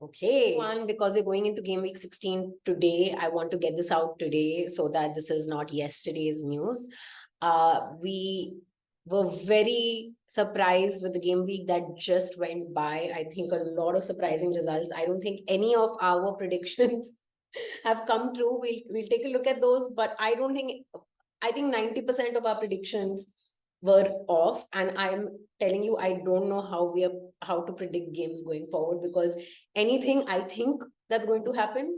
Okay. One, because we're going into game week 16 today, I want to get this out today so that this is not yesterday's news. We were very surprised with the game week that just went by. I think a lot of surprising results. I don't think any of our predictions have come true. We'll take a look at those, but I think 90% of our predictions were off, and I'm telling you, I don't know how to predict games going forward, because anything I think that's going to happen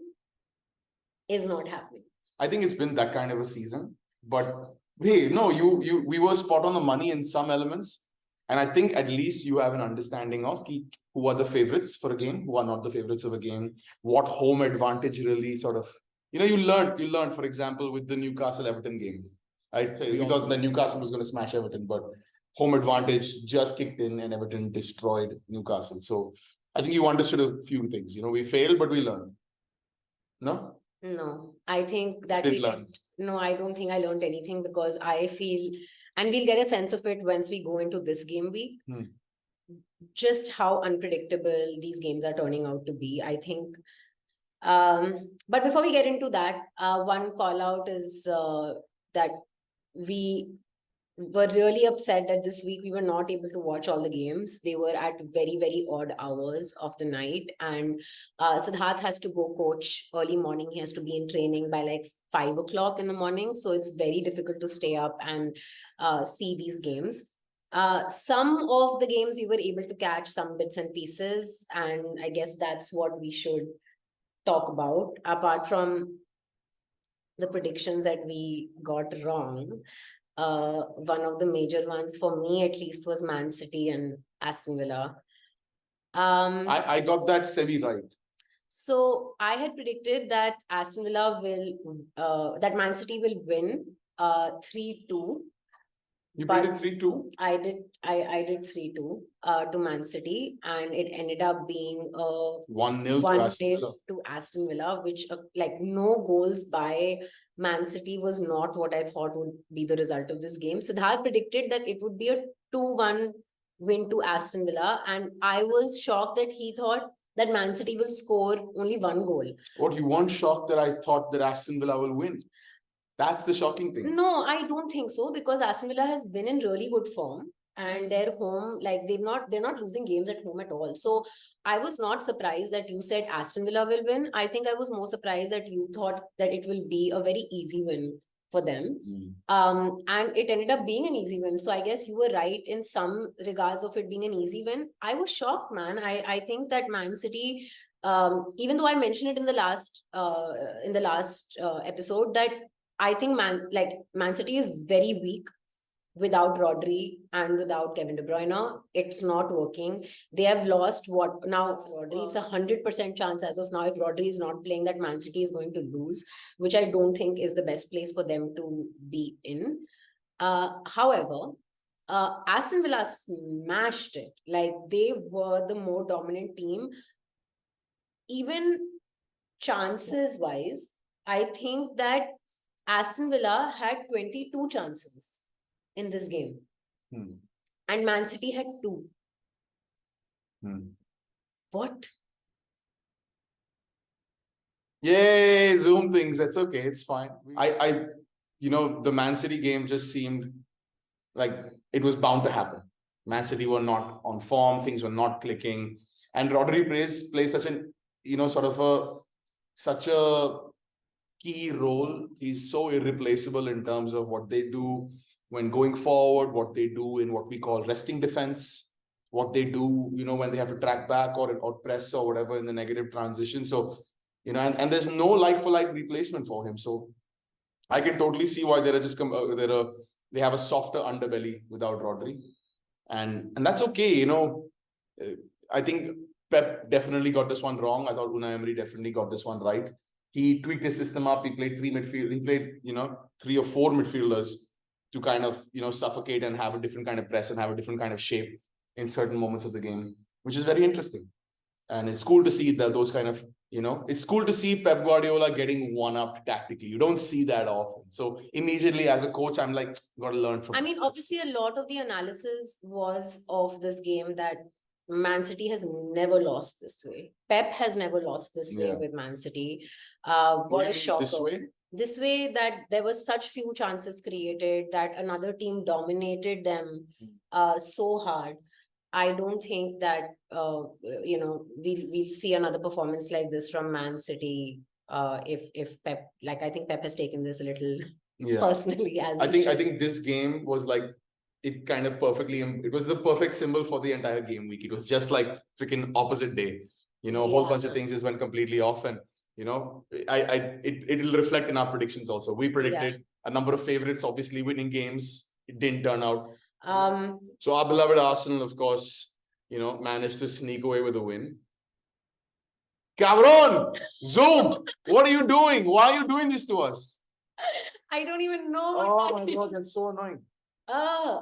is not happening. I think it's been that kind of a season, but hey, no, we were spot on the money in some elements. And I think at least you have an understanding of who are the favorites for a game, who are not the favorites of a game, what home advantage really sort of, you learned, for example, with the Newcastle-Everton game, right? So you thought that Newcastle was going to smash Everton, but home advantage just kicked in and Everton destroyed Newcastle. So I think you understood a few things. We failed, but we learned. No? No, I think that we learned. No, I don't think I learned anything, because I feel, and we'll get a sense of it once we go into this game week, just how unpredictable these games are turning out to be. I think, but before we get into that, one call out is that we were really upset that this week we were not able to watch all the games. They were at very, very odd hours of the night. And Siddharth has to go coach early morning. He has to be in training by like 5 o'clock in the morning. So it's very difficult to stay up and see these games. Some of the games we were able to catch some bits and pieces. And I guess that's what we should talk about, apart from the predictions that we got wrong. One of the major ones for me, at least, was Man City and Aston Villa. I got that semi right. So I had predicted that Aston Villa that Man City will win 3-2. You predicted 3-2? I did 3-2 to Man City, and it ended up being 1-0 to Aston Villa, which like no goals by Man City was not what I thought would be the result of this game. Siddharth predicted that it would be a 2-1 win to Aston Villa, and I was shocked that he thought that Man City will score only 1 goal. What, you weren't shocked that I thought that Aston Villa will win? That's the shocking thing. No, I don't think so, because Aston Villa has been in really good form, and their home, like they're not losing games at home at all. So I was not surprised that you said Aston Villa will win. I think I was more surprised that you thought that it will be a very easy win for them. And it ended up being an easy win. So I guess you were right in some regards of it being an easy win. I was shocked, man. I think that Man City, even though I mentioned it in the last episode, that I think Man City is very weak without Rodri and without Kevin De Bruyne. It's not working. They have lost Rodri. It's 100% chance as of now, if Rodri is not playing, that Man City is going to lose, which I don't think is the best place for them to be in. However, Aston Villa smashed it. Like, they were the more dominant team. Even chances wise, I think that Aston Villa had 22 chances in this game. And Man City had 2. What? Yay, Zoom things. That's okay. It's fine. The Man City game just seemed like it was bound to happen. Man City were not on form. Things were not clicking. And Rodri plays such an, such a key role. He's so irreplaceable in terms of what they do when going forward, what they do in what we call resting defense, what they do, when they have to track back or press or whatever in the negative transition. So, and there's no like-for-like replacement for him. So I can totally see why they have a softer underbelly without Rodri. And that's okay, I think Pep definitely got this one wrong. I thought Unai Emery definitely got this one right. He tweaked his system up. He played 3 midfield. He played, 3 or 4 midfielders to kind of, suffocate and have a different kind of press and have a different kind of shape in certain moments of the game, which is very interesting. And it's cool to see that those kind of, it's cool to see Pep Guardiola getting one-upped tactically. You don't see that often. So immediately as a coach, I'm like, got to learn from. I mean, obviously a lot of the analysis was of this game that Man City has never lost this way. Pep has never lost this way with Man City. What a shocker. This way? This way, that there was such few chances created, that another team dominated them so hard. I don't think that we'll see another performance like this from Man City. If Pep, like, I think Pep has taken this a little personally. As I think this game was like, it kind of perfectly, it was the perfect symbol for the entire game week. It was just like freaking opposite day. A whole bunch of things just went completely off, and it'll reflect in our predictions also. We predicted a number of favorites, obviously winning games. It didn't turn out. So our beloved Arsenal, of course, managed to sneak away with a win. Cabron, Zoom, what are you doing? Why are you doing this to us? I don't even know. Oh my God, that's so annoying.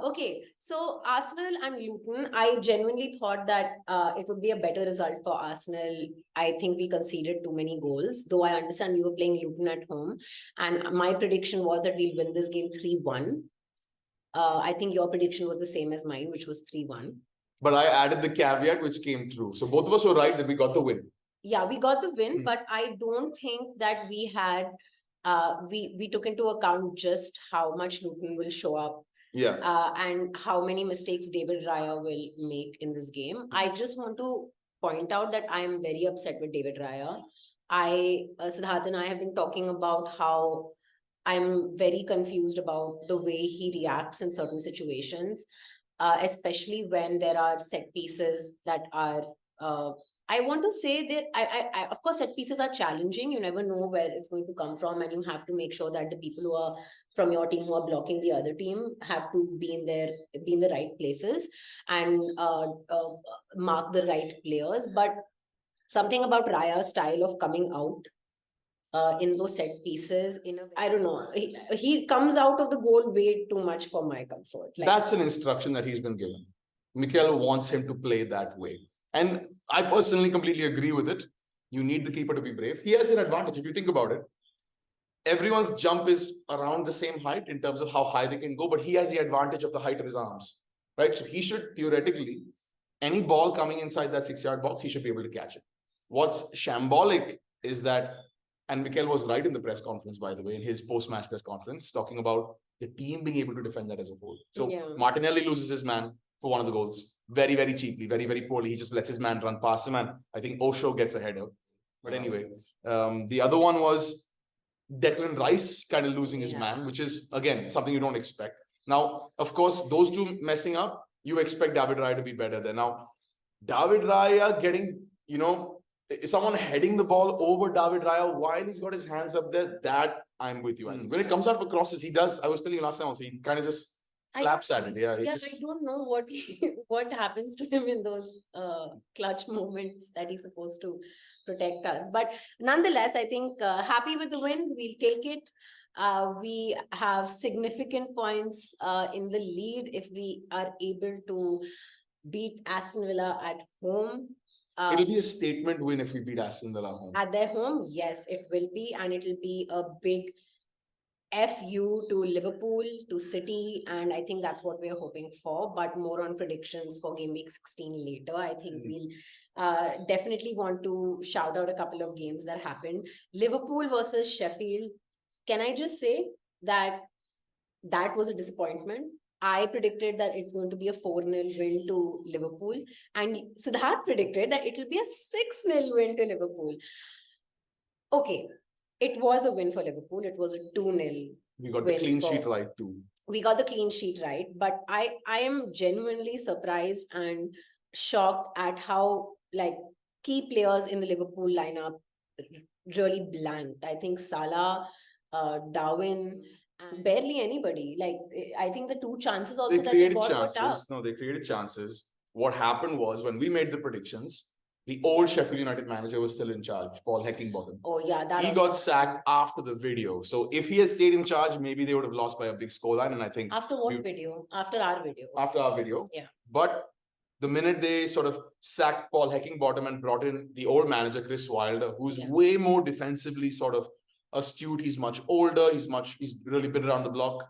Okay. So Arsenal and Luton, I genuinely thought that it would be a better result for Arsenal. I think we conceded too many goals, though I understand we were playing Luton at home. And my prediction was that we'll win this game 3-1. I think your prediction was the same as mine, which was 3-1. But I added the caveat which came true. So both of us were right that we got the win. Yeah, we got the win, but I don't think that we had, we took into account just how much Luton will show up. And how many mistakes David Raya will make in this game. I just want to point out that I am very upset with David Raya. Siddharth and I have been talking about how I'm very confused about the way he reacts in certain situations, especially when there are set pieces that are, I want to say that I of course, set pieces are challenging. You never know where it's going to come from, and you have to make sure that the people who are from your team who are blocking the other team have to be in the right places and mark the right players. But something about Raya's style of coming out in those set pieces, I don't know, he comes out of the goal way too much for my comfort. That's an instruction that he's been given. Mikel wants him to play that way. And I personally completely agree with it. You need the keeper to be brave. He has an advantage. If you think about it, everyone's jump is around the same height in terms of how high they can go, but he has the advantage of the height of his arms, right? So he should theoretically, any ball coming inside that 6-yard box, he should be able to catch it. What's shambolic is that, and Mikel was right in the press conference, by the way, in his post-match press conference, talking about the team being able to defend that as a whole. So Martinelli loses his man for one of the goals. Very, very cheaply, very, very poorly. He just lets his man run past him, and I think Osho gets a header. But anyway, the other one was Declan Rice kind of losing his man, which is, again, something you don't expect. Now, of course, those two messing up, you expect David Raya to be better there. Now, David Raya getting, someone heading the ball over David Raya while he's got his hands up there, that I'm with you. And when it comes out for crosses, he does, I was telling you last time also, he kind of just flaps at it. I don't know what happens to him in those clutch moments that he's supposed to protect us. But nonetheless, I think happy with the win. We'll take it. We have significant points in the lead if we are able to beat Aston Villa at home. It'll be a statement win if we beat Aston Villa home. At their home, yes, it will be. And it'll be a big FU to Liverpool, to City, and I think that's what we're hoping for. But more on predictions for game week 16 later. I think we'll definitely want to shout out a couple of games that happened. Liverpool versus Sheffield. Can I just say that was a disappointment? I predicted that it's going to be a 4-0 win to Liverpool, and Siddharth predicted that it will be a 6-0 win to Liverpool. Okay. It was a win for Liverpool. It was a 2-0. We got the clean sheet right too. We got the clean sheet right. But I am genuinely surprised and shocked at how key players in the Liverpool lineup really blanked. I think Salah, Darwin, barely anybody. I think the two chances also that they got were tough. No, they created chances. What happened was when we made the predictions, the old Sheffield United manager was still in charge, Paul Heckingbottom. Oh, yeah. He got sacked after the video. So if he had stayed in charge, maybe they would have lost by a big scoreline. And I think... After what video? After our video. After our video. Yeah. But the minute they sort of sacked Paul Heckingbottom and brought in the old manager, Chris Wilder, who's way more defensively sort of astute. He's much older. He's really been around the block.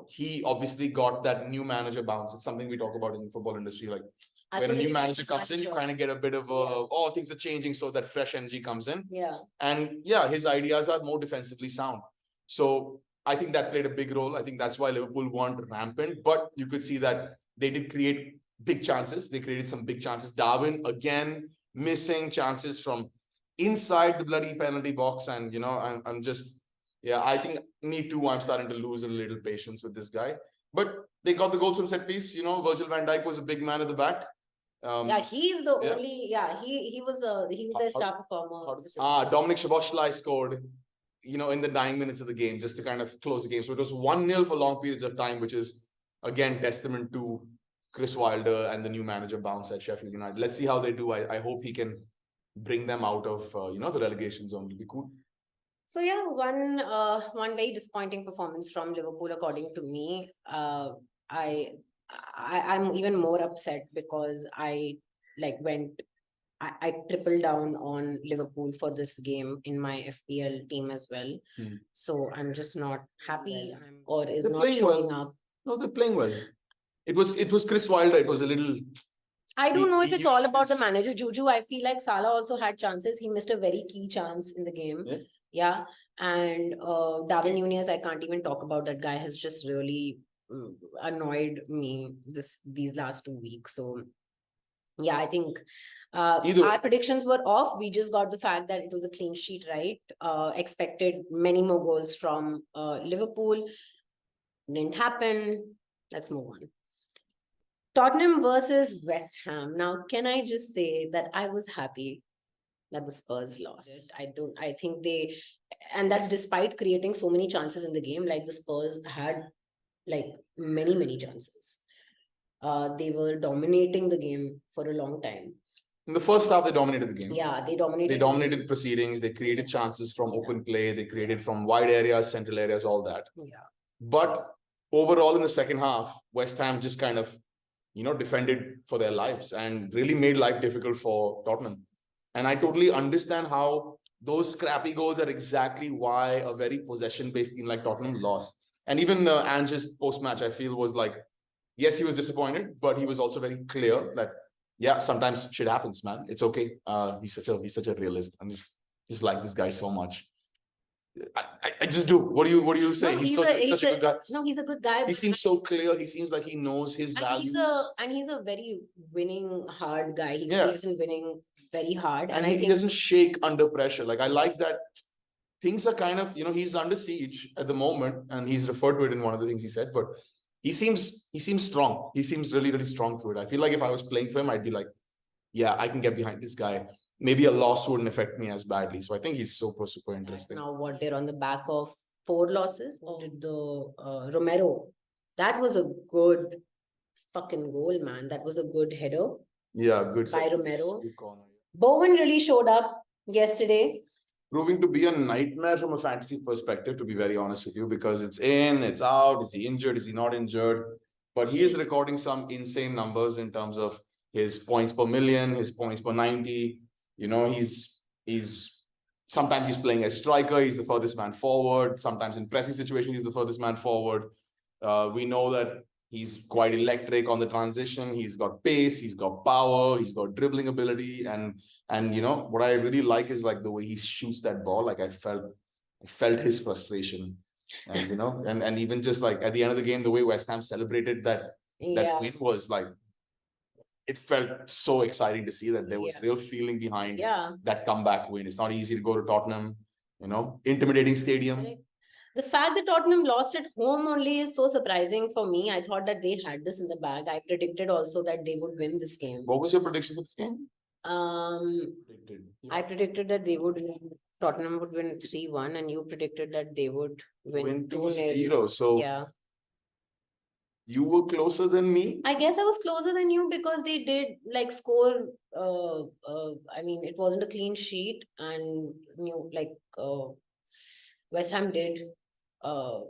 He obviously got that new manager bounce. It's something we talk about in the football industry. when a new manager comes in, you kind of get a bit of oh, things are changing, so that fresh energy comes in. And his ideas are more defensively sound. So I think that played a big role. I think that's why Liverpool weren't rampant, but you could see that they did create big chances. They created some big chances. Darwin, again, missing chances from inside the bloody penalty box. And, I'm just, I think me too, I'm starting to lose a little patience with this guy. But they got the goals from set piece. Virgil van Dijk was a big man at the back. He's the only. He was their star performer. Dominic Szoboszlai scored, in the 9 minutes of the game, just to kind of close the game. So it was 1-0 for long periods of time, which is again testament to Chris Wilder and the new manager Bounce at Sheffield United. Let's see how they do. I hope he can bring them out of the relegation zone. It'll be cool. So one very disappointing performance from Liverpool, according to me. I'm even more upset because I tripled down on Liverpool for this game in my FPL team as well. So I'm just not happy they're not showing up. No, they're playing well. It was Chris Wilder. It was a little. I don't know if it's all about the manager, Juju. I feel like Salah also had chances. He missed a very key chance in the game. And Darwin Núñez, I can't even talk about. That guy has just really annoyed me these last 2 weeks. So I think our predictions were off. We just got the fact that it was a clean sheet, right? Expected many more goals from Liverpool. Didn't happen. Let's move on. Tottenham versus West Ham. Now, can I just say that I was happy that the Spurs lost? I think and that's despite creating so many chances in the game. Like the Spurs had many chances. They were dominating the game for a long time. In the first half, they dominated the game. Yeah, they dominated. They dominated proceedings. They created chances from open play. They created from wide areas, central areas, all that. But overall, in the second half, West Ham just kind of, defended for their lives and really made life difficult for Tottenham. And I totally understand how those scrappy goals are exactly why a very possession-based team like Tottenham lost. And even Ange's post-match, I feel, was like, yes, he was disappointed, but he was also very clear that, sometimes shit happens, man. It's okay. He's such a realist. I'm just like this guy so much. I just do. What do you say? No, he's such a good guy. No, he's a good guy. He seems so clear. He seems like he knows his values. He's a very winning hard guy. He believes in winning very hard. And he doesn't shake under pressure. Like, I like that things are kind of, he's under siege at the moment, and he's referred to it in one of the things he said, but he seems strong. He seems really, really strong through it. I feel like if I was playing for him, I'd be like, I can get behind this guy. Maybe a loss wouldn't affect me as badly. So I think he's super interesting. Now, what, they're on the back of 4 losses? Or did the Romero? That was a good fucking goal, man. That was a good header. Yeah, good by Romero. Bowen really showed up yesterday. Proving to be a nightmare from a fantasy perspective, to be very honest with you, because it's in, it's out. Is he injured? Is he not injured? But he is recording some insane numbers in terms of his points per million, his points per 90. He's sometimes he's playing as striker. He's the furthest man forward. Sometimes in pressing situations, he's the furthest man forward. We know that he's quite electric on the transition. He's got pace. He's got power. He's got dribbling ability. And what I really like is like the way he shoots that ball. Like I felt his frustration, and and even just like at the end of the game, the way West Ham celebrated that win was like, it felt so exciting to see that there was real feeling behind that comeback win. It's not easy to go to Tottenham, intimidating stadium. The fact that Tottenham lost at home only is so surprising for me. I thought that they had this in the bag. I predicted also that they would win this game. What was your prediction for this game? I predicted that Tottenham would win 3-1, and you predicted that they would win 2-0. So you were closer than me? I guess I was closer than you because they did score. I mean, it wasn't a clean sheet, and West Ham did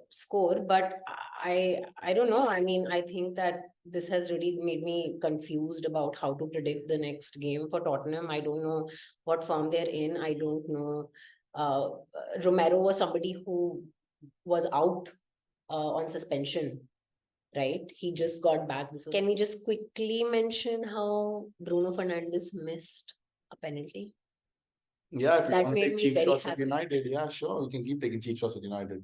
score, but I don't know. I mean, I think that this has really made me confused about how to predict the next game for Tottenham. I don't know what form they're in. I don't know. Romero was somebody who was out on suspension. right? He just got back. Can we just quickly mention how Bruno Fernandes missed a penalty? Yeah, if you That want to made take me cheap very shots at happy. United, yeah, sure, we can keep taking cheap shots at United.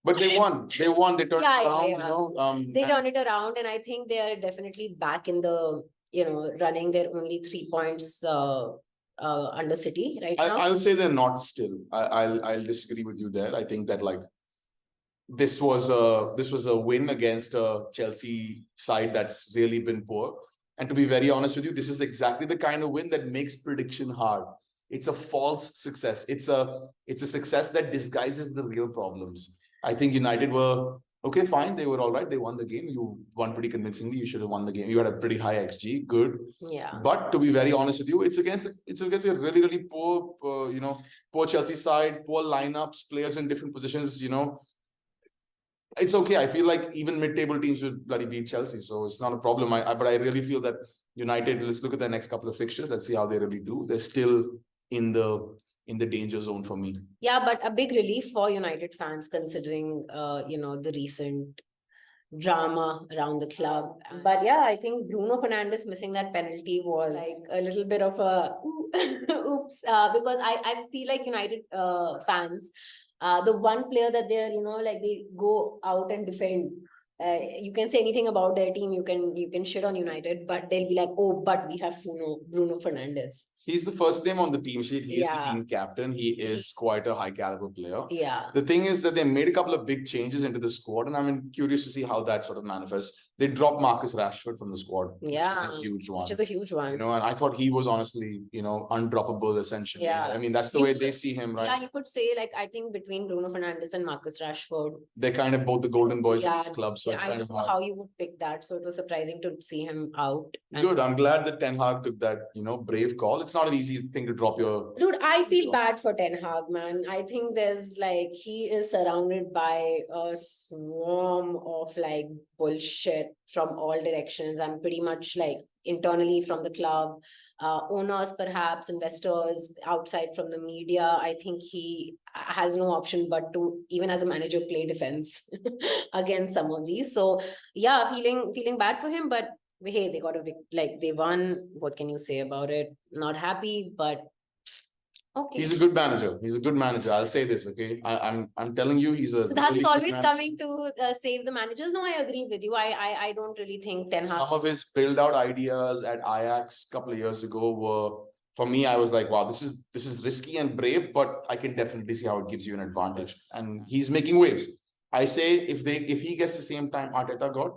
But they won. They won. They turned it around, you know. They turned it around, and I think they are definitely back in the, running. They're only 3 points under City right now. I'll say they're not still. I'll disagree with you there. I think that, like, this was a win against a Chelsea side that's really been poor. And to be very honest with you, this is exactly the kind of win that makes prediction hard. It's a false success. It's a success that disguises the real problems. I think United were okay, fine. They were all right. They won the game. You won pretty convincingly. You should have won the game. You had a pretty high XG. Good. Yeah. But to be very honest with you, it's against a really, really poor, poor Chelsea side, poor lineups, players in different positions. It's okay. I feel like even mid-table teams would bloody beat Chelsea, so it's not a problem. But I really feel that United. Let's look at their next couple of fixtures. Let's see how they really do. They're still in the danger zone for me. Yeah, but a big relief for United fans considering the recent drama around the club. But yeah, I think Bruno Fernandes missing that penalty was like a little bit of a oops, because I feel like United fans, the one player that they're, they go out and defend. You can say anything about their team, you can shit on United, but they'll be like, oh, but we have Bruno Fernandes. He's the first name on the team sheet. He is the team captain. He's quite a high caliber player. Yeah. The thing is that they made a couple of big changes into the squad, and I'm curious to see how that sort of manifests. They dropped Marcus Rashford from the squad, which is a huge one. Which is a huge one. And I thought he was honestly, undroppable essentially. Yeah. I mean, that's the way they see him, right? Yeah, you could say, like, I think between Bruno Fernandes and Marcus Rashford, they're kind of both the golden boys of this club. So it's I kind of don't know how you would pick that. So it was surprising to see him out. Good. I'm glad that Ten Hag took that, brave call. It's not an easy thing to drop your... Dude, I feel bad for Ten Hag, man. I think there's he is surrounded by a swarm of bullshit from all directions. I'm pretty much internally from the club, owners, perhaps investors, outside from the media. I think he has no option but to, even as a manager, play defense against some of these. So yeah, feeling bad for him, but hey, they got they won. What can you say about it? Not happy, but okay. He's a good manager. He's a good manager. I'll say this, okay? I'm telling you, he's a... Siddharth is always coming to save the managers. No, I agree with you. I don't really think Ten Hag... Some of his build-out ideas at Ajax a couple of years ago were, for me, I was like, wow, this is risky and brave, but I can definitely see how it gives you an advantage. And he's making waves. I say if he gets the same time Arteta got,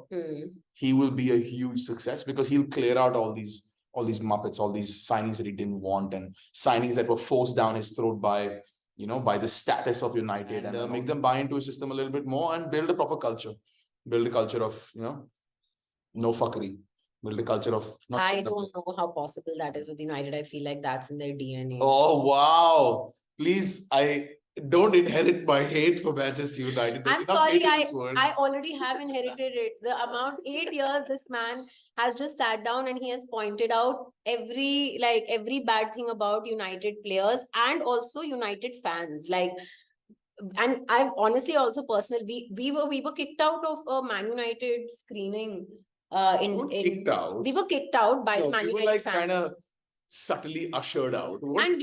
he will be a huge success because he'll clear out all these muppets, all these signings that he didn't want and signings that were forced down his throat by the status of United, and make them buy into his system a little bit more and build a proper culture. Build a culture of, no fuckery. Build a culture of... I don't know how possible that is with United. I feel like that's in their DNA. Oh, wow. Please, I don't inherit my hate for Manchester United. I'm sorry, I already have inherited it. The amount, 8 years, this man has just sat down and he has pointed out every bad thing about United players and also United fans. And I've honestly also personally, we were kicked out of a Man United screening. Kicked out. We were kicked out by the Man United fans. Kind of subtly ushered out. And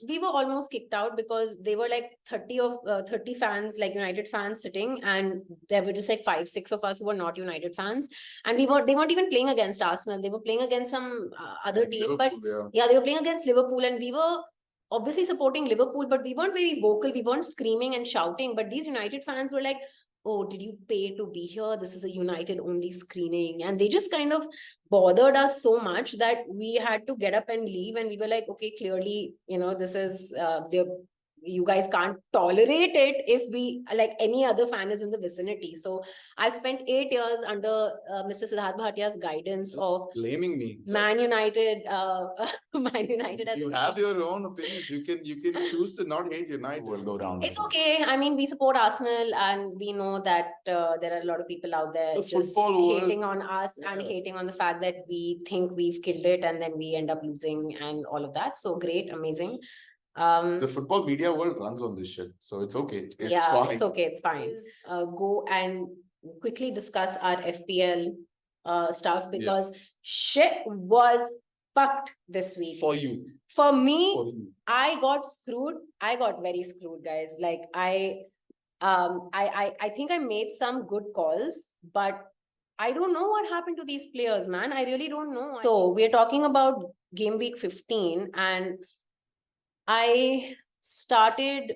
we were almost kicked out because they were 30 fans, United fans sitting, and there were just 5-6 of us who were not United fans, and they weren't even playing against Arsenal. They were playing against some other team, Liverpool, but they were playing against Liverpool, and we were obviously supporting Liverpool, but we weren't very vocal. We weren't screaming and shouting, but these United fans were like, oh, did you pay to be here? This is a United only screening. And they just kind of bothered us so much that we had to get up and leave. And we were like, okay, clearly, this is, you guys can't tolerate it if we, any other fan is in the vicinity. So I spent 8 years under Mr. Siddharth Bhatia's guidance just of blaming me. Man United. Man United. You have your own opinions. You can choose to not hate United. We'll go down. It's okay. I mean, we support Arsenal, and we know that there are a lot of people out there just hating on us and hating on the fact that we think we've killed it and then we end up losing and all of that. So great, amazing. The football media world runs on this shit, so it's okay. It's fine. It's okay. It's fine. Go and quickly discuss our FPL stuff because shit was fucked this week. For you. For me, For you. I got screwed. I got very screwed, guys. Like I think I made some good calls, but I don't know what happened to these players, man. I really don't know. So we're talking about game week 15, and I started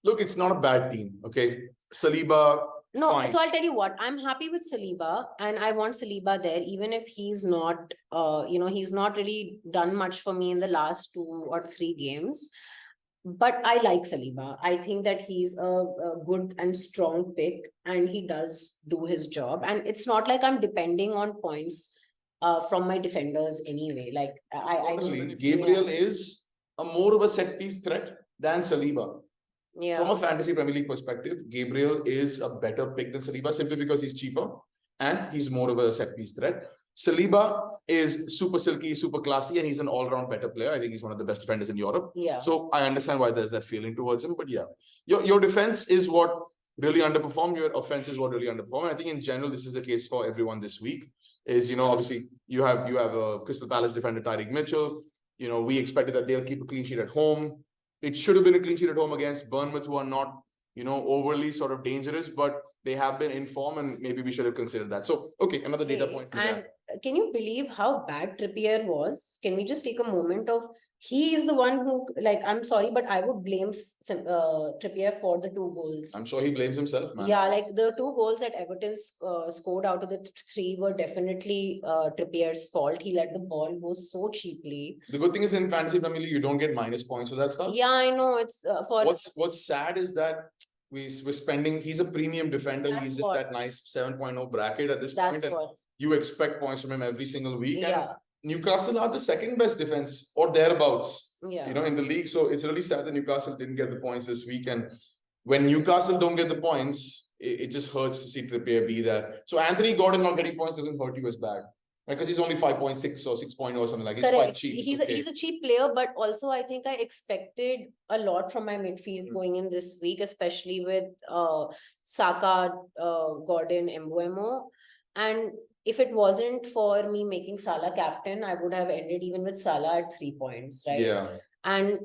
Look, it's not a bad team, okay? Saliba, no, fine. so I'll tell you what, I'm happy with Saliba and I want Saliba there, even if he's not he's not really done much for me in the last 2 or 3 games. But I like Saliba. I think that he's a good and strong pick and he does do his job. And it's not like I'm depending on points from my defenders anyway. Like Honestly, Gabriel is a more of a set piece threat than Saliba. Yeah. From a fantasy Premier League perspective, Gabriel is a better pick than Saliba simply because he's cheaper and he's more of a set piece threat. Saliba is super silky, super classy, and he's an all-round better player. I think he's one of the best defenders in Europe. Yeah. So I understand why there's that feeling towards him. But yeah, your defense is what really underperformed. Your offense is what really underperformed. And I think in general, this is the case for everyone this week. Is obviously you have a Crystal Palace defender Tyreek Mitchell. We expected that they'll keep a clean sheet at home. It should have been a clean sheet at home against Bournemouth, who are not, overly sort of dangerous, but they have been in form and maybe we should have considered that. So, okay, another data point. And can you believe how bad Trippier was? Can we just take a moment of, he is the one who, like, I'm sorry, but I would blame Trippier for the 2 goals. I'm sure he blames himself, man. Yeah, like the 2 goals that Everton scored out of the 3 were definitely Trippier's fault. He let the ball go so cheaply. The good thing is in fantasy Premier League, you don't get minus points for that stuff. Yeah, I know. It's for what's sad is that we're spending. He's a premium defender. He's in that nice 7.0 bracket at this point, and you expect points from him every single week. Yeah. And Newcastle are the second best defense or thereabouts. Yeah. In the league. So it's really sad that Newcastle didn't get the points this week. And when Newcastle don't get the points, it just hurts to see Trippier be there. So Anthony Gordon not getting points doesn't hurt you as bad. Right, because he's only 5.6 or 6.0 or something like that. He's quite cheap. He's a cheap player, but also I think I expected a lot from my midfield going in this week, especially with Saka, Gordon, Mbeumo. And if it wasn't for me making Salah captain, I would have ended even with Salah at 3 points, right? Yeah. And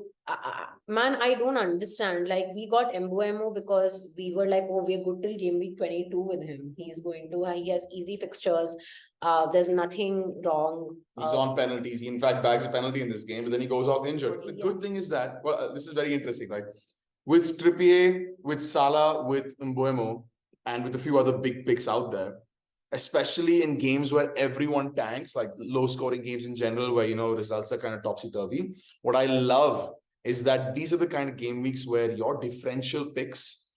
man, I don't understand. Like, we got Mbeumo because we were like, oh, we're good till game week 22 with him. He has easy fixtures. There's nothing wrong. He's on penalties. He in fact bags a penalty in this game, but then he goes off injured. The good thing is that, this is very interesting, right? With Trippier, with Salah, with Mbeumo, and with a few other big picks out there, especially in games where everyone tanks, like low-scoring games in general, where results are kind of topsy-turvy. What I love is that these are the kind of game weeks where your differential picks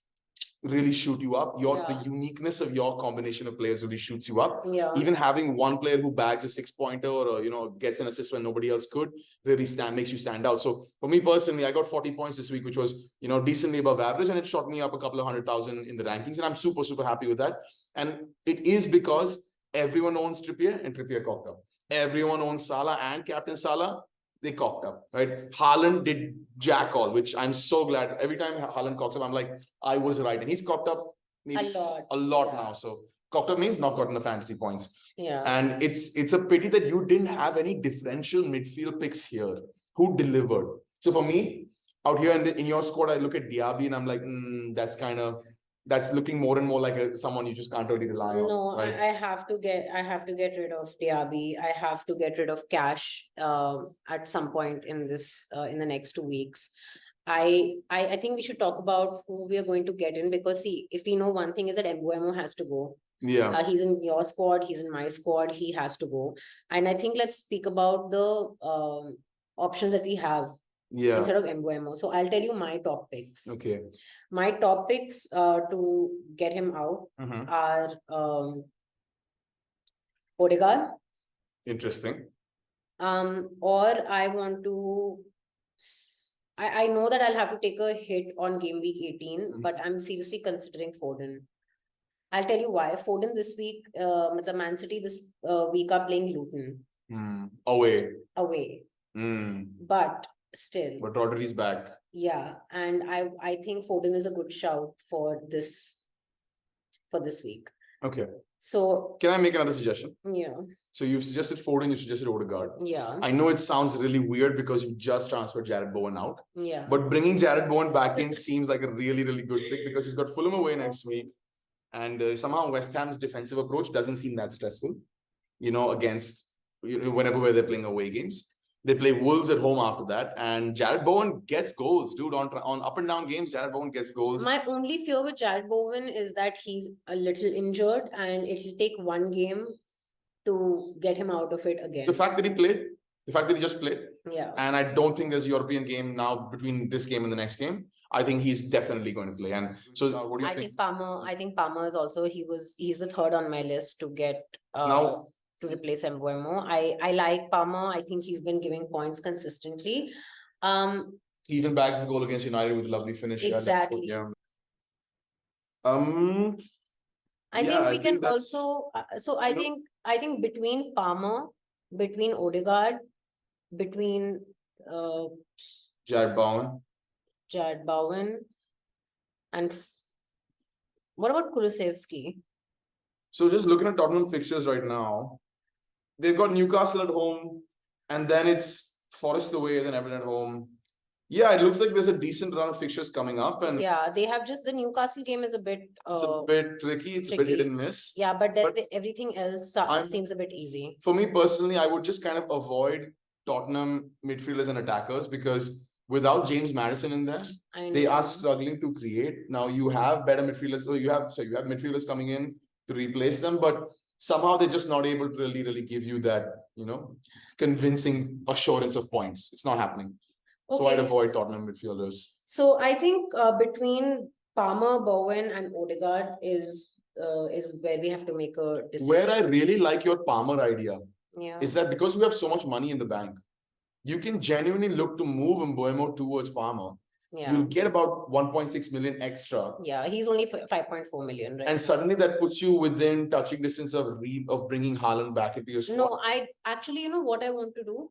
really shoot you up. The uniqueness of your combination of players really shoots you up. Yeah. Even having one player who bags a 6-pointer or gets an assist when nobody else could really makes you stand out. So for me personally, I got 40 points this week, which was decently above average, and it shot me up a couple of 100,000 in the rankings, and I'm super, super happy with that. And it is because everyone owns Trippier and Trippier cocked up. Everyone owns Salah and Captain Salah. They cocked up, right? Haaland did jack all, which I'm so glad. Every time Haaland cocks up, I'm like, I was right. And he's cocked up maybe a lot now. So cocked up means not gotten the fantasy points. Yeah. And it's a pity that you didn't have any differential midfield picks here who delivered. So for me, out here in your squad, I look at Diaby and I'm like, that's looking more and more like someone you just can't really rely on. No, right? I have to get rid of Diaby. I have to get rid of Cash at some point in this in the next 2 weeks. I think we should talk about who we are going to get in, because see, if we know one thing is that Mbeumo has to go. Yeah. He's in your squad, he's in my squad, he has to go. And I think let's speak about the options that we have instead of Mbeumo. So I'll tell you my top picks. Okay. My top picks to get him out are Odegaard. Interesting. Or I want to... I know that I'll have to take a hit on game week 18, but I'm seriously considering Foden. I'll tell you why. Foden this week, the Man City this week are playing Luton. Away. But still. But Rodri's back. Yeah, and I think Foden is a good shout for this for this week. Okay. So can I make another suggestion? Yeah. So you've suggested Foden, you suggested Odegaard. Yeah. I know it sounds really weird because you just transferred Jared Bowen out. Yeah. But bringing Jared Bowen back in seems like a really, really good pick because he's got Fulham away next week. And somehow West Ham's defensive approach doesn't seem that stressful, against whenever they're playing away games. They play Wolves at home after that. And Jared Bowen gets goals, dude. On up and down games, Jared Bowen gets goals. My only fear with Jared Bowen is that he's a little injured and it'll take one game to get him out of it again. The fact that he just played. Yeah. And I don't think there's a European game now between this game and the next game. I think he's definitely going to play. And so what do you think? I think Palmer is also, he's the third on my list to get now to replace Mbeumo. I like Palmer. I think he's been giving points consistently. He even bags the goal against United with a lovely finish. Exactly. Yeah. I think we can also. So I think between Palmer, between Odegaard, between Jared Bowen, and what about Kulusevski? So just looking at Tottenham fixtures right now, they've got Newcastle at home, and then it's Forest away, then Everton at home. Yeah, it looks like there's a decent run of fixtures coming up, and yeah, they have just the Newcastle game is a bit. It's a bit tricky. It's a bit hit and miss. Yeah, but then everything else seems a bit easy. For me personally, I would just kind of avoid Tottenham midfielders and attackers because without James Maddison in there, they are struggling to create. Now you have better midfielders, so you have midfielders coming in to replace them, but somehow they're just not able to really give you that, convincing assurance of points. It's not happening. Okay. So I'd avoid Tottenham midfielders. So I think between Palmer, Bowen, and Odegaard is where we have to make a decision. Where I really like your Palmer idea is Yeah. that because you have so much money in the bank, you can genuinely look to move Mbeumo towards Palmer. Yeah. You'll get about 1.6 million extra. Yeah, he's only 5.4 million, right? And suddenly that puts you within touching distance of bringing Haaland back into your squad. No, I actually, what I want to do?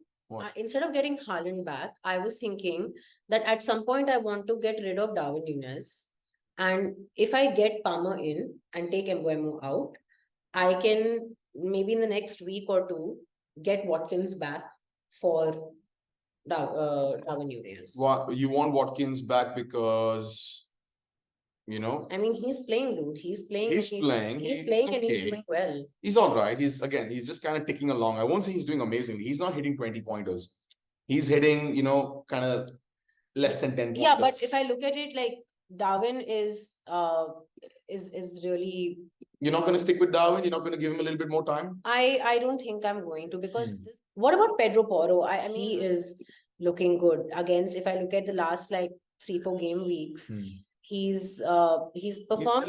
Instead of getting Haaland back, I was thinking that at some point I want to get rid of Darwin Núñez. And if I get Palmer in and take Mbeumo out, I can maybe in the next week or two get Watkins back for Darwin Núñez. You want Watkins back because, I mean, he's playing, dude. He's playing. He's playing and he's doing well. He's all right. He's just kind of ticking along. I won't say he's doing amazingly. He's not hitting 20 pointers. He's hitting, kind of less than 10 pointers. Yeah, but if I look at it, like Darwin is really. You're not going to stick with Darwin? You're not going to give him a little bit more time? I don't think I'm going to because what about Pedro Porro? I mean, he is looking good against. If I look at the last 3-4 game weeks. He's performed.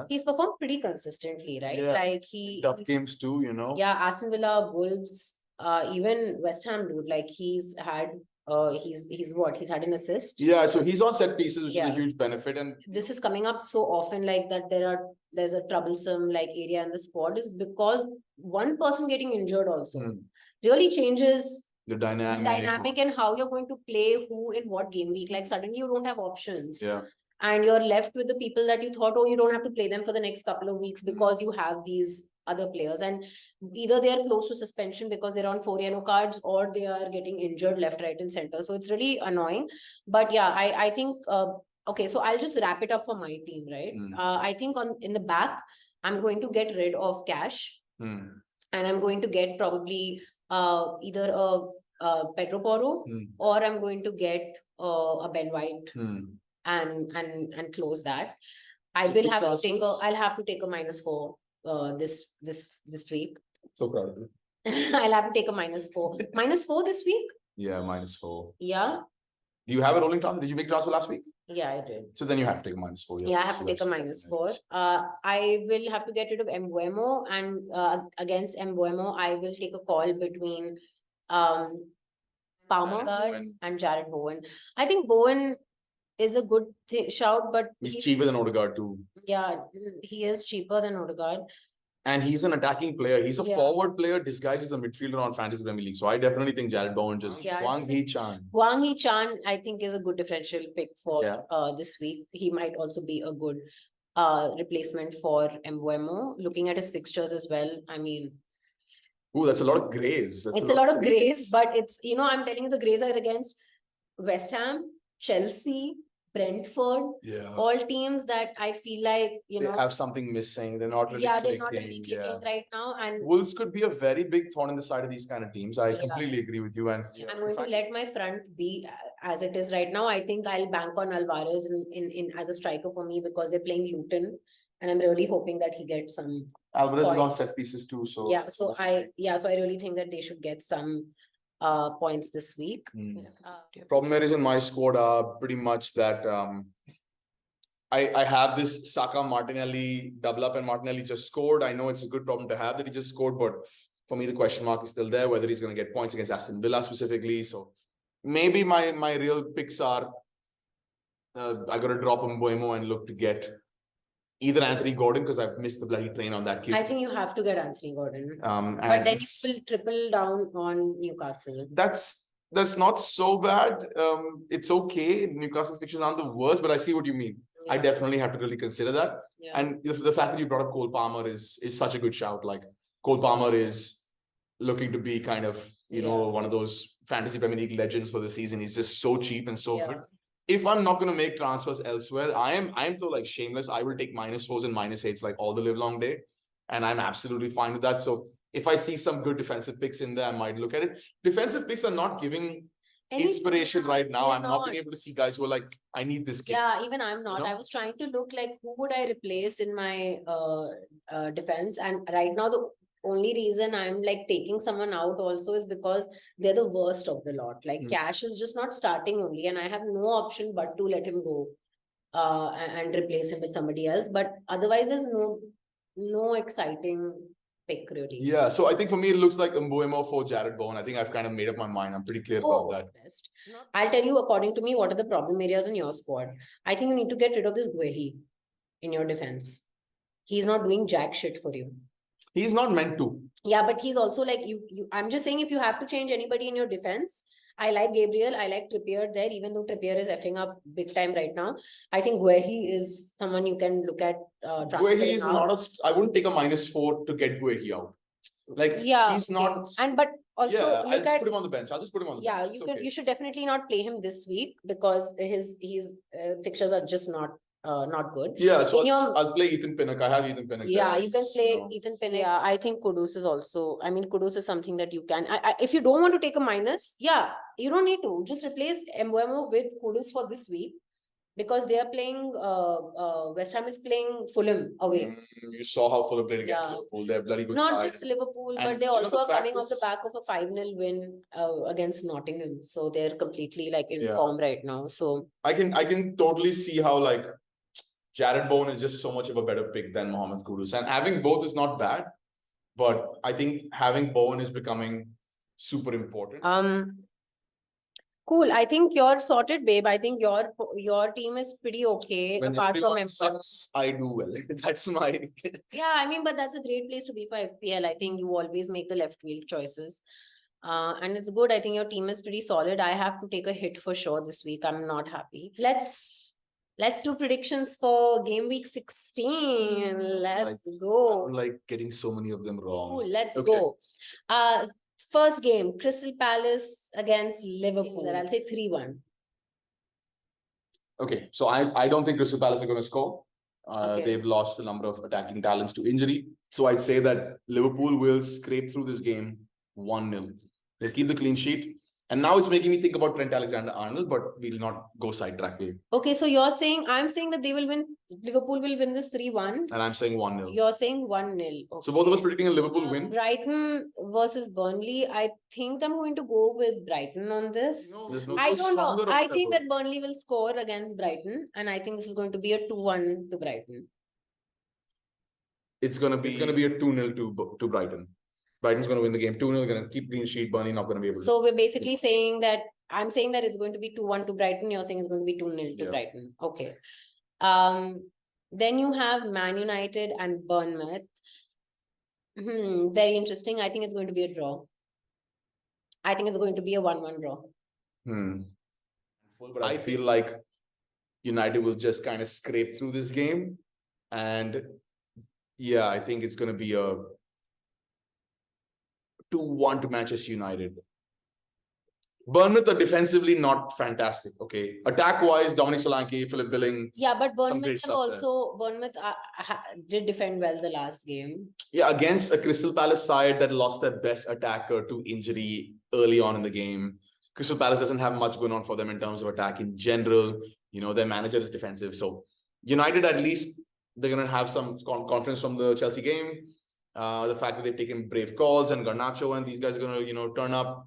He's performed pretty consistently, right? Yeah. Tough games too, Yeah, Aston Villa, Wolves, even West Ham, dude. He's had he's had an assist. Yeah, so he's on set pieces, which is a huge benefit. And this is coming up so often, that there's a troublesome area in the squad is because one person getting injured also really changes the dynamic and how you're going to play who in what game week. Suddenly you don't have options. Yeah. And you're left with the people that you thought, you don't have to play them for the next couple of weeks because you have these other players. And either they are close to suspension because they're on 4 yellow cards or they are getting injured left, right, and center. So it's really annoying. But yeah, I think, okay, so I'll just wrap it up for my team, right? I think in the back, I'm going to get rid of Cash. And I'm going to get probably either a Pedro Porro or I'm going to get a Ben White. And close that. I'll have to take a -4 this week. So proud of you. I'll have to take a -4. -4 this week? Yeah, -4. Yeah. Do you have a rolling transfer? Did you make transfer last week? Yeah, I did. So then you have to take a -4. Yeah, I have to take a -4. I will have to get rid of Mbeumo, and against Mbeumo, I will take a call between Palmer and Jared Bowen. I think Bowen is a good shout, but he's cheaper than Odegaard too. Yeah, he is cheaper than Odegaard. And he's an attacking player. He's a forward player disguised as a midfielder on Fantasy Premier League. So I definitely think Jared Bowen Hwang Hee-chan. Hwang Hee-chan, I think, is a good differential pick for this week. He might also be a good replacement for Mbeumo. Looking at his fixtures as well, I mean, Ooh, that's a lot of grays. it's a lot of grays, but it's, you know, I'm telling you, the grays are against West Ham, Chelsea, Brentford, all teams that I feel like, you know, they have something missing. They're not really they're not really clicking right now. And Wolves could be a very big thorn in the side of these kind of teams. I completely agree with you. And I'm going to let my front be as it is right now. I think I'll bank on Alvarez in as a striker for me because they're playing Luton, and I'm really hoping that he gets some. Alvarez is on set pieces too, so so I really think that they should get some points this week. Problem areas in my squad are pretty much that I have this Saka Martinelli double up, and Martinelli just scored. I know it's a good problem to have that he just scored, but for me the question mark is still there whether he's going to get points against Aston Villa specifically. So maybe my real picks are I got to drop Mbeumo and look to get either Anthony Gordon, because I've missed the bloody train on that kid. I think you have to get Anthony Gordon. But then you will triple down on Newcastle. That's not so bad. It's okay. Newcastle's fixtures aren't the worst, but I see what you mean. I definitely have to really consider that. And the fact that you brought up Cole Palmer is such a good shout. Like, Cole Palmer is looking to be kind of, you know, one of those fantasy Premier League legends for the season. He's just so cheap and so good. If I'm not going to make transfers elsewhere, I'm so like shameless. I will take -4s and -8s like all the live long day. And I'm absolutely fine with that. So if I see some good defensive picks in there, I might look at it. Defensive picks are not giving inspiration right now. I'm not being able to see guys who are like, I need this kid. Yeah, even I'm not. You know? I was trying to look like who would I replace in my defense. And right now, the only reason I'm like taking someone out also is because they're the worst of the lot. Like Cash is just not starting only, and I have no option but to let him go and replace him with somebody else. But otherwise, there's no exciting pick really. Yeah, so I think for me it looks like Mbeumo for Jared Bowen. I think I've kind of made up my mind. I'm pretty clear about that. I'll tell you, according to me, what are the problem areas in your squad. I think you need to get rid of this Guehi in your defense. He's not doing jack shit for you. He's not meant to. Yeah, but he's also like you. I'm just saying, if you have to change anybody in your defense, I like Gabriel. I like Trippier there, even though Trippier is effing up big time right now. I think Guehi is someone you can look at. Guehi is not a. I wouldn't take a -4 to get Guehi out. Like, he's not. And but also, I'll just put him on the bench. I'll just put him on the bench. Yeah, you should definitely not play him this week because his fixtures are just not good. Yeah, so I'll play Ethan Pinnock. I have Ethan Pinnock. Yeah, you can play Ethan Pinnock. Yeah, I think Kudus is also. I mean, Kudus is something that you can. If you don't want to take a minus, you don't need to. Just replace Mbeumo with Kudus for this week because they are playing. West Ham is playing Fulham away. You saw how Fulham played against Liverpool. They're bloody good. Not just Liverpool, but they also are coming off the back of a 5-0 win against Nottingham. So they're completely like in form right now. So I can totally see how like Jared Bowen is just so much of a better pick than Mohamed Kudus. And having both is not bad, but I think having Bowen is becoming super important. Cool. I think you're sorted, babe. I think your team is pretty okay. When apart from sucks, I do well. That's my yeah, I mean, but that's a great place to be for FPL. I think you always make the left wheel choices. And it's good. I think your team is pretty solid. I have to take a hit for sure this week. I'm not happy. Let's do predictions for game week 16. Let's go. I'm like getting so many of them wrong. Cool, let's go. First game, Crystal Palace against Liverpool. I'll say 3-1. Okay, so I don't think Crystal Palace are going to score. They've lost a number of attacking talents to injury. So I'd say that Liverpool will scrape through this game 1-0. They'll keep the clean sheet. And now it's making me think about Trent Alexander-Arnold, but we'll not go sidetrack. Okay, so I'm saying that they will win. Liverpool will win this 3-1. And I'm saying 1-0. You're saying 1-0. Okay. So both of us predicting a Liverpool win. Brighton versus Burnley. I think I'm going to go with Brighton on this. I don't know. I think that Burnley will score against Brighton. And I think this is going to be a 2-1 to Brighton. It's going to be a 2-0 to Brighton. Brighton's going to win the game 2-0, going to keep clean sheet. Burnley not going to be able to. So we're basically saying that I'm saying that it's going to be 2-1 to Brighton. You're saying it's going to be 2-0 to Brighton. Okay. Then you have Man United and Bournemouth. Very interesting. I think it's going to be a draw. I think it's going to be a 1-1 draw. But I feel like United will just kind of scrape through this game. And yeah, I think it's going to be a 2-1 to Manchester United. Bournemouth are defensively not fantastic. Okay, attack-wise, Dominic Solanke, Philip Billing. Yeah, but some great Bournemouth have stuff there. also did defend well the last game. Yeah, against a Crystal Palace side that lost their best attacker to injury early on in the game. Crystal Palace doesn't have much going on for them in terms of attack in general. You know, their manager is defensive. So United, at least, they're going to have some confidence from the Chelsea game. The fact that they've taken brave calls and Garnacho and these guys are going to, you know, turn up.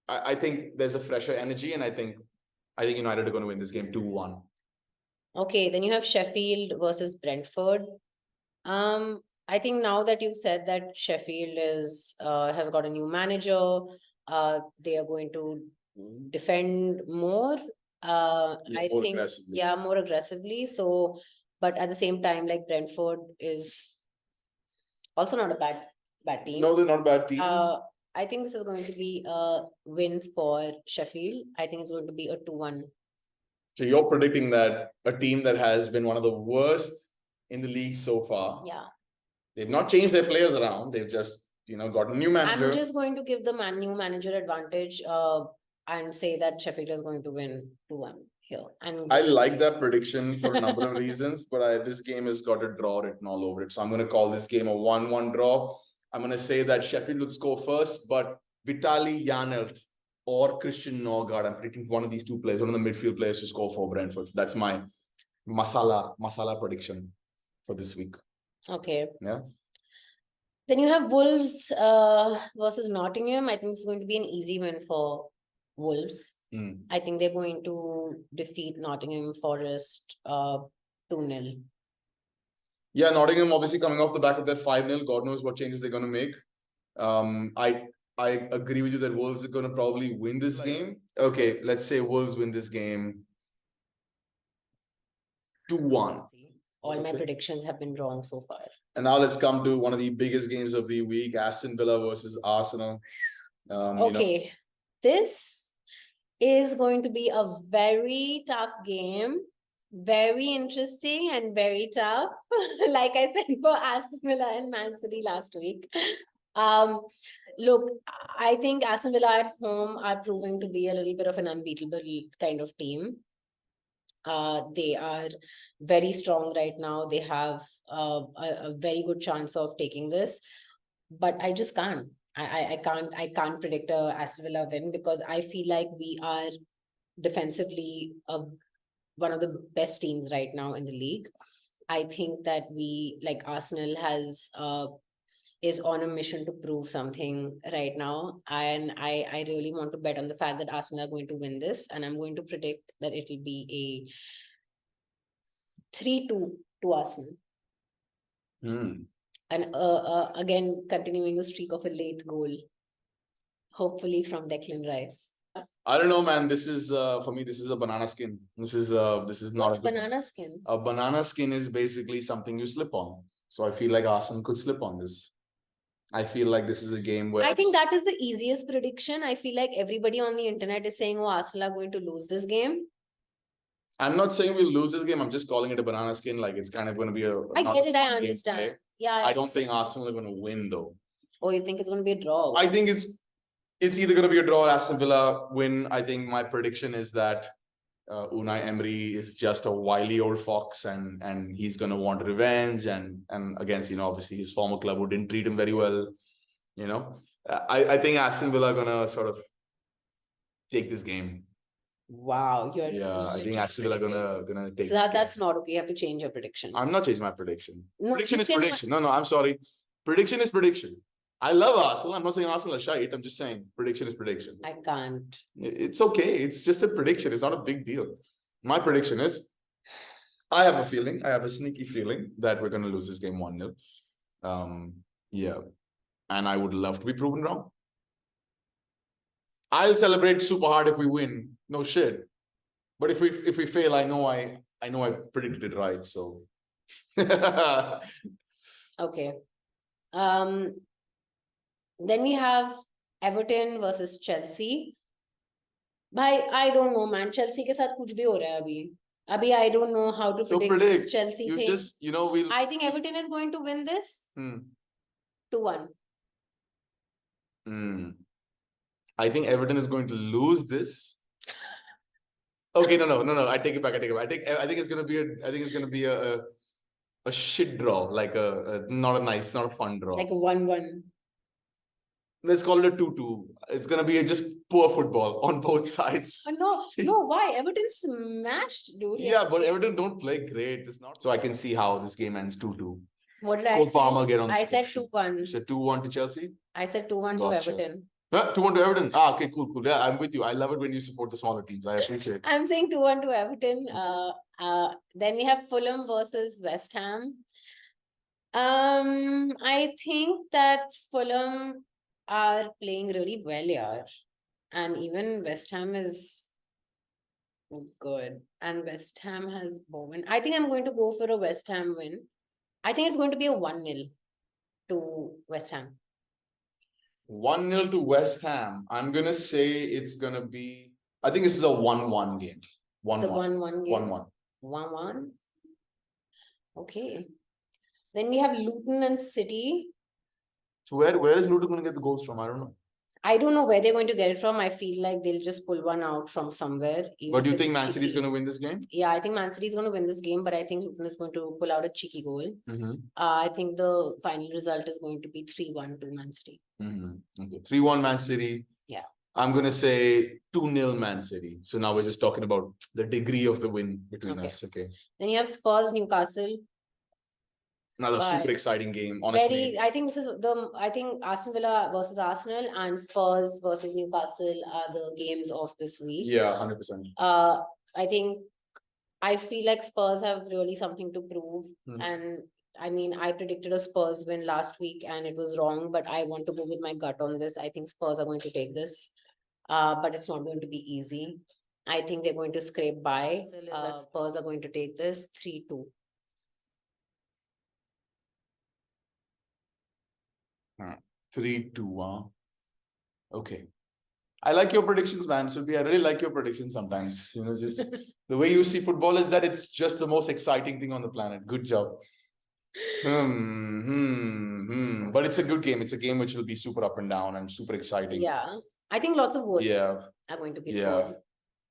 I think there's a fresher energy, and I think United are going to win this game 2-1. Okay, then you have Sheffield versus Brentford. I think now that you've said that Sheffield has got a new manager, they are going to defend more. I more think aggressively. more aggressively. So, but at the same time, like Brentford is also not a bad team. No, they're not a bad team. I think this is going to be a win for Sheffield. I think it's going to be a 2-1. So you're predicting that a team that has been one of the worst in the league so far. Yeah. They've not changed their players around. They've just, you know, got a new manager. I'm just going to give the new manager advantage and say that Sheffield is going to win 2-1 here. And I like that prediction for a number of reasons, but this game has got a draw written all over it. So I'm going to call this game a 1-1 draw. I'm going to say that Sheffield will score first, but Vitaly Janelt or Christian Norgard, I'm predicting one of these two players, one of the midfield players to score for Brentford. So that's my masala prediction for this week. Okay. Yeah. Then you have Wolves versus Nottingham. I think it's going to be an easy win for Wolves. I think they're going to defeat Nottingham Forest 2-0. Yeah, Nottingham obviously coming off the back of that 5-0. God knows what changes they're going to make. I agree with you that Wolves are going to probably win this game. Okay, let's say Wolves win this game 2-1. All my predictions have been wrong so far. And now let's come to one of the biggest games of the week, Aston Villa versus Arsenal. Okay, this is going to be a very tough game. Very interesting and very tough. Like I said for Aston Villa and Man City last week. Look, I think Aston Villa at home are proving to be a little bit of an unbeatable kind of team. They are very strong right now. They have a very good chance of taking this, but I just can't. I can't predict a Aston Villa win because I feel like we are defensively one of the best teams right now in the league. I think that we, like Arsenal, is on a mission to prove something right now. And I really want to bet on the fact that Arsenal are going to win this. And I'm going to predict that it will be a 3-2 to Arsenal. And again, continuing the streak of a late goal, hopefully from Declan Rice. I don't know, man. This is for me. This is a banana skin. This is not What's a banana skin. A banana skin is basically something you slip on. So I feel like Arsenal could slip on this. I feel like this is a game where I think that is the easiest prediction. I feel like everybody on the internet is saying, "Oh, Arsenal are going to lose this game." I'm not saying we'll lose this game. I'm just calling it a banana skin. Like it's kind of going to be a. I get it. I understand. Yeah. I don't think Arsenal are going to win though. Oh, you think it's going to be a draw? I think it's either going to be a draw or Aston Villa win. I think my prediction is that Unai Emery is just a wily old fox and he's going to want revenge and against, you know, obviously his former club who didn't treat him very well. You know, I think Aston Villa are going to sort of take this game. Wow, I think Aston Villa gonna take. So that's not okay. You have to change your prediction. I'm not changing my prediction. No, prediction is prediction. No, I'm sorry. Prediction is prediction. I love Arsenal. I'm not saying Arsenal are shite. I'm just saying prediction is prediction. I can't. It's okay. It's just a prediction. It's not a big deal. My prediction is, I have a feeling. I have a sneaky feeling that we're gonna lose this game 1-0. Yeah, and I would love to be proven wrong. I'll celebrate super hard if we win. No shit. But if we fail, I know I predicted it right. So okay. Then we have Everton versus Chelsea. Bhai, I don't know, man. Chelsea के साथ कुछ भी हो रहा है अभी. Abhi, I don't know how to So predict this Chelsea you thing. just, we'll. I think Everton is going to win this 2-1. I think Everton is going to lose this. Okay, no. I take it back. I think it's gonna be a shit draw, like not a fun draw. Like a 1-1. Let's call it a 2-2. It's gonna be just poor football on both sides. No, why? Everton smashed, dude. Yeah, but Everton don't play great. It's not. So I can see how this game ends 2-2. What did I Cole say? Palmer get on. I said 2-1. You said 2-1 to Chelsea? I said 2-1 to Everton. 2-1 to Everton. Okay, cool. Yeah, I'm with you. I love it when you support the smaller teams. I appreciate it. I'm saying 2-1 to Everton. Then we have Fulham versus West Ham. I think that Fulham are playing really well here. And even West Ham is good. And West Ham has BOWEN. I think I'm going to go for a West Ham win. I think it's going to be a 1-0 to West Ham. 1-0 to West Ham. I'm gonna say it's gonna be. I think this is a 1-1 game. 1-1. It's a 1-1 game. 1-1. 1-1. Okay. Then we have Luton and City. So where is Luton gonna get the goals from? I don't know. I don't know where they're going to get it from. I feel like they'll just pull one out from somewhere. But do you think Man City is going to win this game? Yeah, I think Man City is going to win this game, but I think Luton is going to pull out a cheeky goal. I think the final result is going to be 3-1 to Man City. Okay, 3-1 Man City. Yeah. I'm going to say 2-0 Man City. So now we're just talking about the degree of the win between us. Okay. Then you have Spurs, Newcastle. Another super exciting game, honestly. I think Aston Villa versus Arsenal and Spurs versus Newcastle are the games of this week. Yeah, 100%. I feel like Spurs have really something to prove. And I mean, I predicted a Spurs win last week and it was wrong, but I want to go with my gut on this. I think Spurs are going to take this, but it's not going to be easy. I think they're going to scrape by. Spurs are going to take this 3-2. 3-2. Okay. I like your predictions, man. I really like your predictions sometimes. Just the way you see football is that it's just the most exciting thing on the planet. Good job. But it's a good game. It's a game which will be super up and down and super exciting. Yeah. I think lots of goals are going to be scored.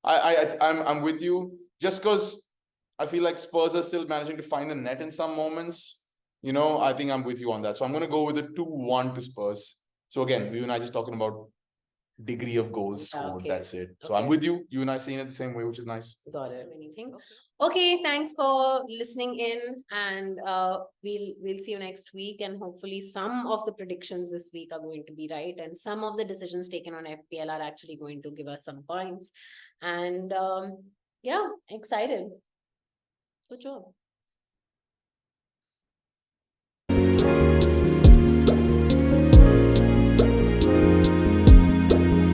I'm with you. Just because I feel like Spurs are still managing to find the net in some moments. I think I'm with you on that. So I'm going to go with a 2-1 to Spurs. So again, you and I just talking about degree of goals scored. Okay. That's it. So I'm with you. You and I seeing it the same way, which is nice. Got it. Anything? Okay. Thanks for listening in, and we'll see you next week. And hopefully, some of the predictions this week are going to be right, and some of the decisions taken on FPL are actually going to give us some points. And yeah, excited. Good job.